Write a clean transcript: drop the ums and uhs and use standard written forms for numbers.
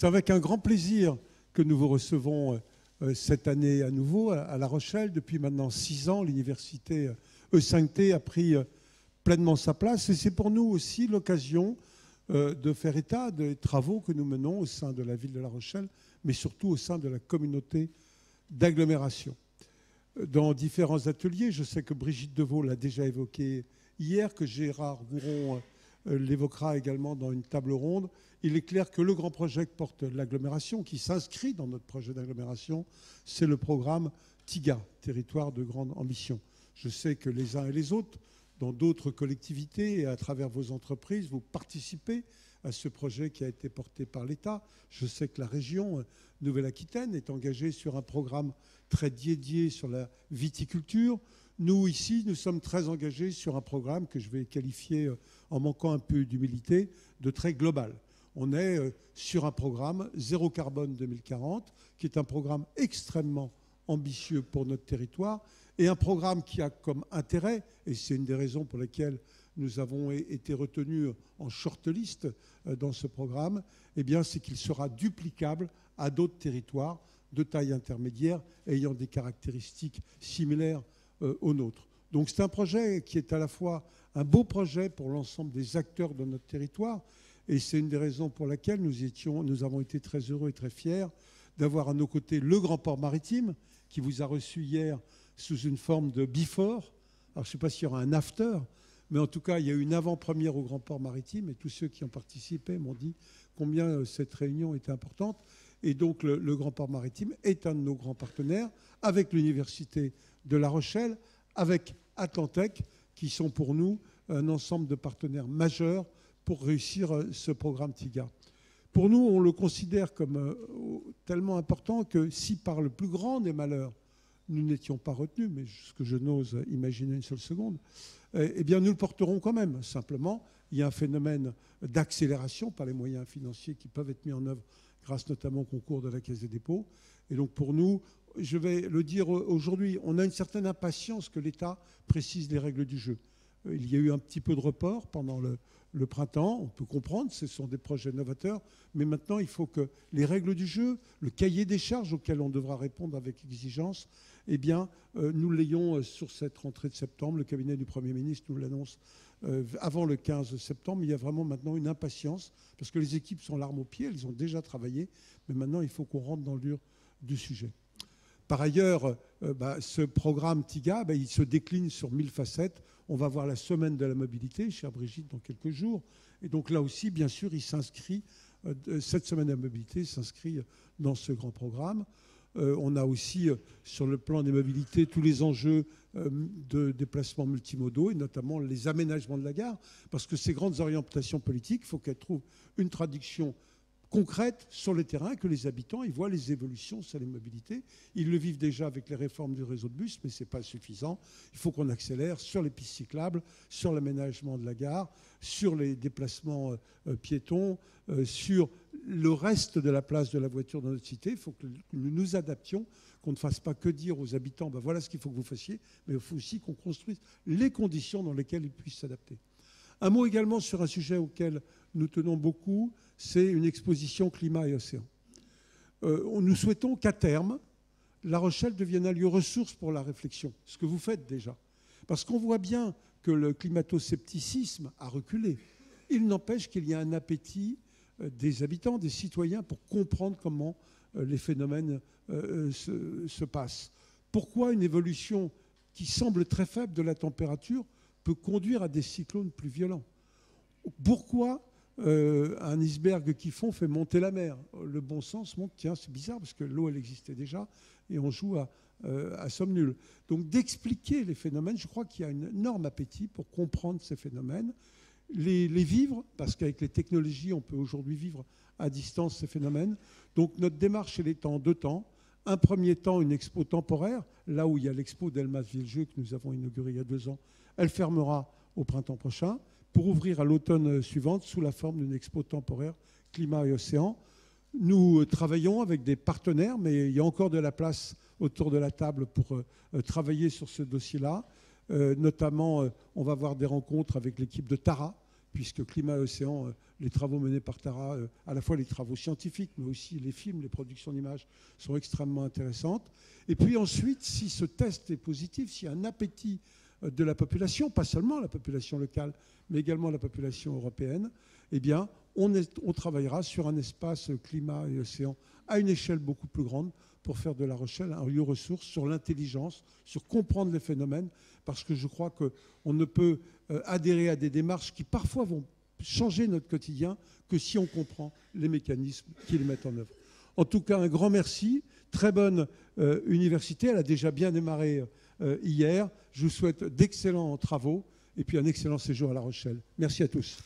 C'est avec un grand plaisir que nous vous recevons cette année à nouveau à La Rochelle. Depuis maintenant 6 ans, l'université E5T a pris pleinement sa place et c'est pour nous aussi l'occasion de faire état des travaux que nous menons au sein de la ville de La Rochelle, mais surtout au sein de la communauté d'agglomération. Dans différents ateliers, je sais que Brigitte Deveau l'a déjà évoqué hier, que Gérard Gouron l'évoquera également dans une table ronde. Il est clair que le grand projet que porte l'agglomération, qui s'inscrit dans notre projet d'agglomération, c'est le programme TIGA, Territoire de grande ambition. Je sais que les uns et les autres, dans d'autres collectivités et à travers vos entreprises, vous participez à ce projet qui a été porté par l'État. Je sais que la région Nouvelle-Aquitaine est engagée sur un programme très dédié sur la viticulture. Nous, ici, nous sommes très engagés sur un programme que je vais qualifier, en manquant un peu d'humilité, de très global. On est sur un programme Zéro Carbone 2040, qui est un programme extrêmement ambitieux pour notre territoire, et un programme qui a comme intérêt, et c'est une des raisons pour lesquelles nous avons été retenus en shortlist dans ce programme, eh bien, c'est qu'il sera duplicable à d'autres territoires de taille intermédiaire ayant des caractéristiques similaires aux nôtres. Donc c'est un projet qui est à la fois un beau projet pour l'ensemble des acteurs de notre territoire, et c'est une des raisons pour laquelle nous avons été très heureux et très fiers d'avoir à nos côtés le Grand Port Maritime, qui vous a reçu hier sous une forme de before. Alors je ne sais pas s'il y aura un after, mais en tout cas, il y a eu une avant-première au Grand Port Maritime, et tous ceux qui ont participé m'ont dit combien cette réunion était importante. Et donc le Grand Port Maritime est un de nos grands partenaires, avec l'Université de La Rochelle, avec Atlantic, qui sont pour nous un ensemble de partenaires majeurs pour réussir ce programme TIGA. Pour nous, on le considère comme tellement important que si par le plus grand des malheurs, nous n'étions pas retenus, mais ce que je n'ose imaginer une seule seconde, eh bien nous le porterons quand même. Simplement, il y a un phénomène d'accélération par les moyens financiers qui peuvent être mis en œuvre grâce notamment au concours de la Caisse des dépôts. Et donc pour nous, je vais le dire aujourd'hui, on a une certaine impatience que l'État précise les règles du jeu. Il y a eu un petit peu de report pendant le printemps, on peut comprendre, ce sont des projets novateurs, mais maintenant il faut que les règles du jeu, le cahier des charges auquel on devra répondre avec exigence, eh bien nous l'ayons sur cette rentrée de septembre. Le cabinet du Premier ministre nous l'annonce avant le 15 septembre. Il y a vraiment maintenant une impatience, parce que les équipes sont l'arme au pied, elles ont déjà travaillé, mais maintenant il faut qu'on rentre dans le dur du sujet. Par ailleurs, ce programme TIGA, il se décline sur 1000 facettes. On va voir la semaine de la mobilité, chère Brigitte, dans quelques jours. Et donc là aussi, bien sûr, il s'inscrit, cette semaine de la mobilité s'inscrit dans ce grand programme. On a aussi, sur le plan des mobilités, tous les enjeux de déplacements multimodaux, et notamment les aménagements de la gare, parce que ces grandes orientations politiques, il faut qu'elles trouvent une traduction concrète sur le terrain, que les habitants ils voient les évolutions sur les mobilités. Ils le vivent déjà avec les réformes du réseau de bus, mais ce n'est pas suffisant. Il faut qu'on accélère sur les pistes cyclables, sur l'aménagement de la gare, sur les déplacements piétons, sur le reste de la place de la voiture dans notre cité. Il faut que nous nous adaptions, qu'on ne fasse pas que dire aux habitants voilà ce qu'il faut que vous fassiez, mais il faut aussi qu'on construise les conditions dans lesquelles ils puissent s'adapter. Un mot également sur un sujet auquel nous tenons beaucoup, c'est une exposition climat et océan. Nous souhaitons qu'à terme, La Rochelle devienne un lieu ressource pour la réflexion, ce que vous faites déjà. Parce qu'on voit bien que le climato-scepticisme a reculé. Il n'empêche qu'il y a un appétit des habitants, des citoyens, pour comprendre comment les phénomènes se passent. Pourquoi une évolution qui semble très faible de la température peut conduire à des cyclones plus violents? Pourquoi un iceberg qui fond fait monter la mer? Le bon sens montre, tiens, c'est bizarre parce que l'eau, elle existait déjà et on joue à somme nulle. Donc d'expliquer les phénomènes, je crois qu'il y a un énorme appétit pour comprendre ces phénomènes, les vivre, parce qu'avec les technologies, on peut aujourd'hui vivre à distance ces phénomènes. Donc notre démarche, elle est en 2 temps. Un premier temps, une expo temporaire, là où il y a l'expo d'Elmas-Villejeu que nous avons inaugurée il y a 2 ans. Elle fermera au printemps prochain, pour ouvrir à l'automne suivante sous la forme d'une expo temporaire climat et océan. Nous travaillons avec des partenaires, mais il y a encore de la place autour de la table pour travailler sur ce dossier-là. Notamment, on va avoir des rencontres avec l'équipe de Tara, puisque climat et océan, les travaux menés par Tara, à la fois les travaux scientifiques, mais aussi les films, les productions d'images sont extrêmement intéressantes. Et puis ensuite, si ce test est positif, s'il y a un appétit de la population, pas seulement la population locale, mais également la population européenne, eh bien, on travaillera sur un espace climat et océan à une échelle beaucoup plus grande pour faire de La Rochelle un lieu ressource sur l'intelligence, sur comprendre les phénomènes, parce que je crois qu'on ne peut adhérer à des démarches qui parfois vont changer notre quotidien que si on comprend les mécanismes qui les mettent en œuvre. En tout cas, un grand merci. Très bonne université. Elle a déjà bien démarré hier. Je vous souhaite d'excellents travaux et puis un excellent séjour à La Rochelle. Merci à tous.